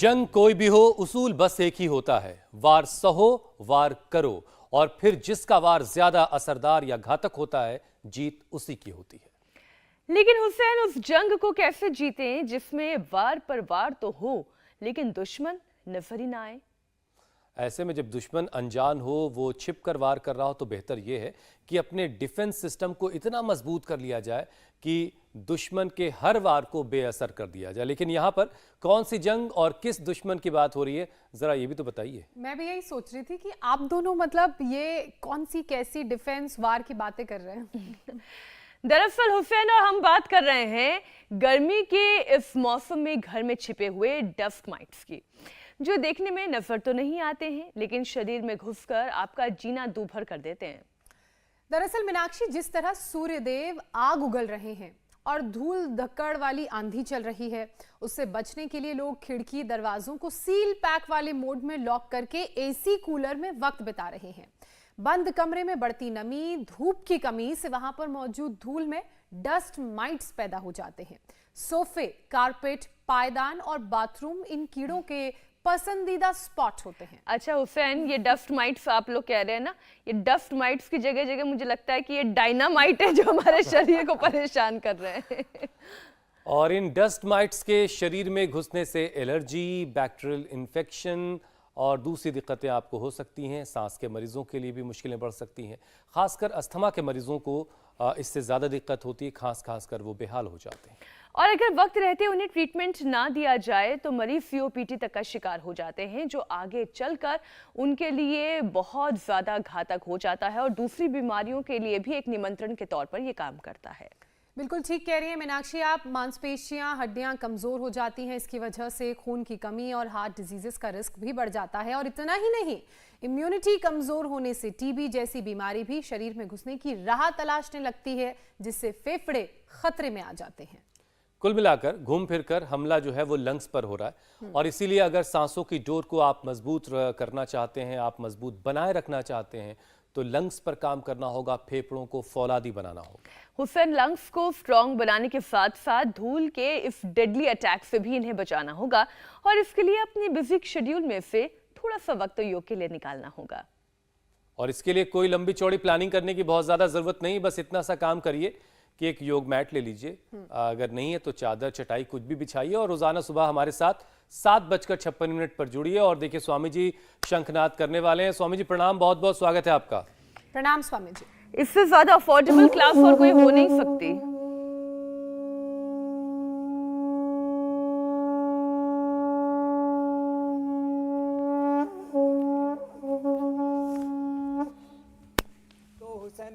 जंग कोई भी हो, उसूल बस एक ही होता है, वार सहो वार करो, और फिर जिसका वार ज्यादा असरदार या घातक होता है, जीत उसी की होती है। लेकिन हुसैन, उस जंग को कैसे जीतें जिसमें वार पर वार तो हो लेकिन दुश्मन नजर ही ना आए। ऐसे में जब दुश्मन अनजान हो, वो छिप कर वार कर रहा हो, तो बेहतर यह है कि अपने डिफेंस सिस्टम को इतना मजबूत कर लिया जाए कि दुश्मन के हर वार को बेअसर कर दिया जाए। लेकिन यहाँ पर कौन सी जंग और किस दुश्मन की बात हो रही है, जरा ये भी तो बताइए। मैं भी यही सोच रही थी कि आप दोनों मतलब ये कौन सी कैसी डिफेंस वार की बातें कर रहे हैं। दरअसल हुसैन और हम बात कर रहे हैं गर्मी के इस मौसम में घर में छिपे हुए डस्ट माइट्स की, जो देखने में नजर तो नहीं आते हैं लेकिन शरीर में घुसकर आपका जीना दूभर कर देते हैं। दरअसल मीनाक्षी, जिस तरह सूर्यदेव आग उगल रहे हैं और धूल धक्कड़ वाली आंधी चल रही है, उससे बचने के लिए लोग खिड़की दरवाजों को सील पैक वाले मोड में लॉक करके एसी कूलर में वक्त बिता रहे हैं। बंद कमरे में बढ़ती नमी, धूप की कमी से वहां पर मौजूद धूल में डस्ट माइट्स पैदा हो जाते हैं। सोफे, कारपेट, पायदान और बाथरूम इन कीड़ों के पसंदीदा स्पॉट होते हैं। अच्छा हुसैन, ये डस्ट माइट्स आप लोग कह रहे हैं ना, ये डस्ट माइट्स की जगह जगह मुझे लगता है कि ये डायनामाइट है जो हमारे शरीर को परेशान कर रहे हैं। और इन डस्ट माइट्स के शरीर में घुसने से एलर्जी, बैक्टीरियल इन्फेक्शन और दूसरी दिक्कतें आपको हो सकती हैं। सांस के मरीजों के लिए भी मुश्किलें बढ़ सकती हैं। खासकर अस्थमा के मरीजों को इससे ज़्यादा दिक्कत होती है, खास कर वो बेहाल हो जाते हैं। और अगर वक्त रहते उन्हें ट्रीटमेंट ना दिया जाए तो मरीज सीओपीडी तक का शिकार हो जाते हैं, जो आगे चलकर उनके लिए बहुत ज़्यादा घातक हो जाता है और दूसरी बीमारियों के लिए भी एक निमंत्रण के तौर पर यह काम करता है। बिल्कुल ठीक कह रही हैं मीनाक्षी आप। मांसपेशियां, हड्डियां कमजोर हो जाती हैं, इसकी वजह से खून की कमी और हार्ट डिजीजेस का रिस्क भी बढ़ जाता है। और इतना ही नहीं, इम्यूनिटी कमजोर होने से टीबी जैसी बीमारी भी शरीर में घुसने की राह तलाशने लगती है, जिससे फेफड़े खतरे में आ जाते हैं। कुल मिलाकर घूम फिरकर हमला जो है वो लंग्स पर हो रहा है, और इसीलिए अगर सांसों की डोर को आप मजबूत करना चाहते हैं, आप मजबूत बनाए रखना चाहते हैं, तो लंग्स पर काम करना होगा, फेफड़ों को फौलादी बनाना होगा। हुसैन, लंग्स को स्ट्रॉन्ग बनाने के साथ साथ धूल के इस डेडली अटैक से भी इन्हें बचाना होगा, और इसके लिए अपने बिजी शेड्यूल में से थोड़ा सा वक्त तो योग के लिए निकालना होगा। और इसके लिए कोई लंबी चौड़ी प्लानिंग करने की बहुत ज्यादा जरूरत नहीं, बस इतना सा काम करिए कि एक योग मैट ले लीजिए, अगर नहीं है तो चादर, चटाई कुछ भी बिछाइए, और रोजाना सुबह हमारे साथ 7:56 पर जुड़िए। और देखिए स्वामी जी शंखनाद करने वाले हैं। स्वामी जी प्रणाम, बहुत बहुत स्वागत है आपका। प्रणाम स्वामी जी। इससे ज्यादा अफोर्डेबल क्लास और कोई हो नहीं सकती।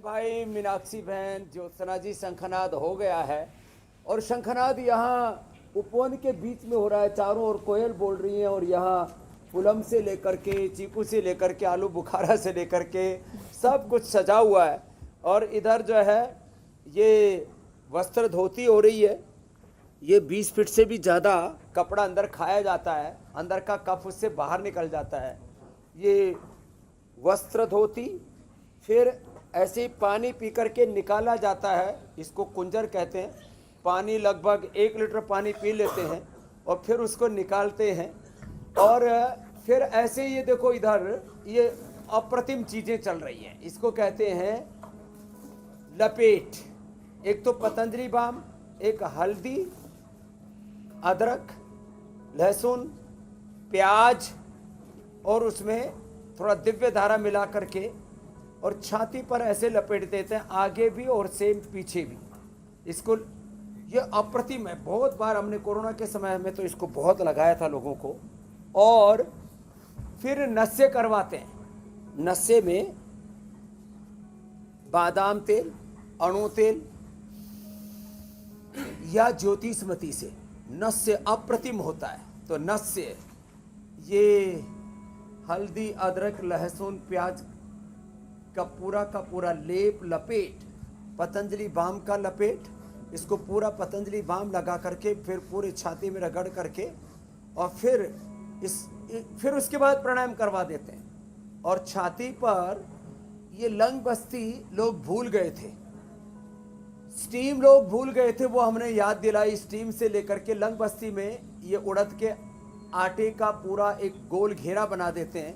भाई, मीनाक्षी बहन, ज्योत्सना जी, शंखनाद हो गया है। और शंखनाद यहाँ उपवन के बीच में हो रहा है। चारों ओर कोयल बोल रही हैं, और यहाँ पुलम से लेकर के, चीकू से लेकर के, आलू बुखारा से लेकर के सब कुछ सजा हुआ है। और इधर जो है ये वस्त्र धोती हो रही है। ये 20 फीट से भी ज़्यादा कपड़ा अंदर खाया जाता है, अंदर का कफ उससे बाहर निकल जाता है। ये वस्त्र धोती फिर ऐसे ही पानी पी करके निकाला जाता है, इसको कुंजर कहते हैं। पानी लगभग 1 लीटर पानी पी लेते हैं और फिर उसको निकालते हैं। और फिर ऐसे ये देखो, इधर ये अप्रतिम चीज़ें चल रही हैं, इसको कहते हैं लपेट। एक तो पतंजलि बाम, एक हल्दी, अदरक, लहसुन, प्याज, और उसमें थोड़ा दिव्य धारा मिला करके और छाती पर ऐसे लपेट देते हैं, आगे भी और सेम पीछे भी। इसको ये अप्रतिम है। बहुत बार हमने कोरोना के समय में तो इसको बहुत लगाया था लोगों को। और फिर नस्से करवाते हैं। नस्से में बादाम तेल, अणु तेल या ज्योतिषमती से नस्से अप्रतिम होता है। तो नस्से ये हल्दी, अदरक, लहसुन, प्याज का पूरा लेप, लपेट, पतंजलि बाम का लपेट, इसको पूरा पतंजलि बाम लगा करके फिर पूरे छाती में रगड़ करके, और फिर उसके बाद प्राणायाम करवा देते हैं। और छाती पर ये लंग बस्ती लोग भूल गए थे, स्टीम लोग भूल गए थे, वो हमने याद दिलाई। स्टीम से लेकर के लंग बस्ती में ये उड़द के आटे का पूरा एक गोल घेरा बना देते हैं।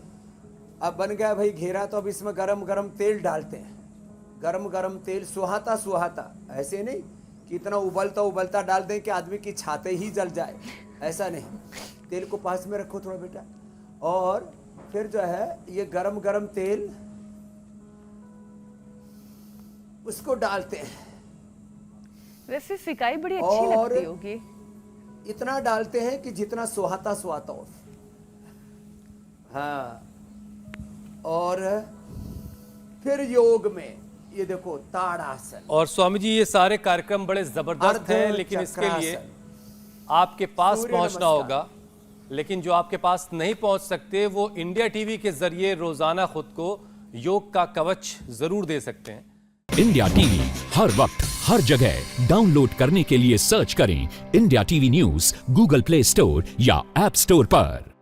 अब बन गया भाई घेरा, तो अब इसमें गरम गरम तेल डालते हैं। गरम गरम तेल सुहाता सुहाता, ऐसे नहीं कि इतना उबलता उबलता डाल दें कि आदमी की छाते ही जल जाए, ऐसा नहीं। तेल को पास में रखो थोड़ा बेटा, और फिर जो है ये गरम गरम तेल उसको डालते हैं। वैसे सिकाई बड़ी अच्छी और लगती होगी। इतना डालते हैं कि जितना सुहाता सुहाता हो। हाँ, और फिर योग में ये देखो ताड़ासन। और स्वामी जी ये सारे कार्यक्रम बड़े जबरदस्त हैं, लेकिन इसके लिए आपके पास सूर्य पहुंचना नमस्कार। होगा। लेकिन जो आपके पास नहीं पहुंच सकते वो इंडिया टीवी के जरिए रोजाना खुद को योग का कवच जरूर दे सकते हैं। इंडिया टीवी हर वक्त हर जगह डाउनलोड करने के लिए सर्च करें India TV news Google play store या ऐप स्टोर पर।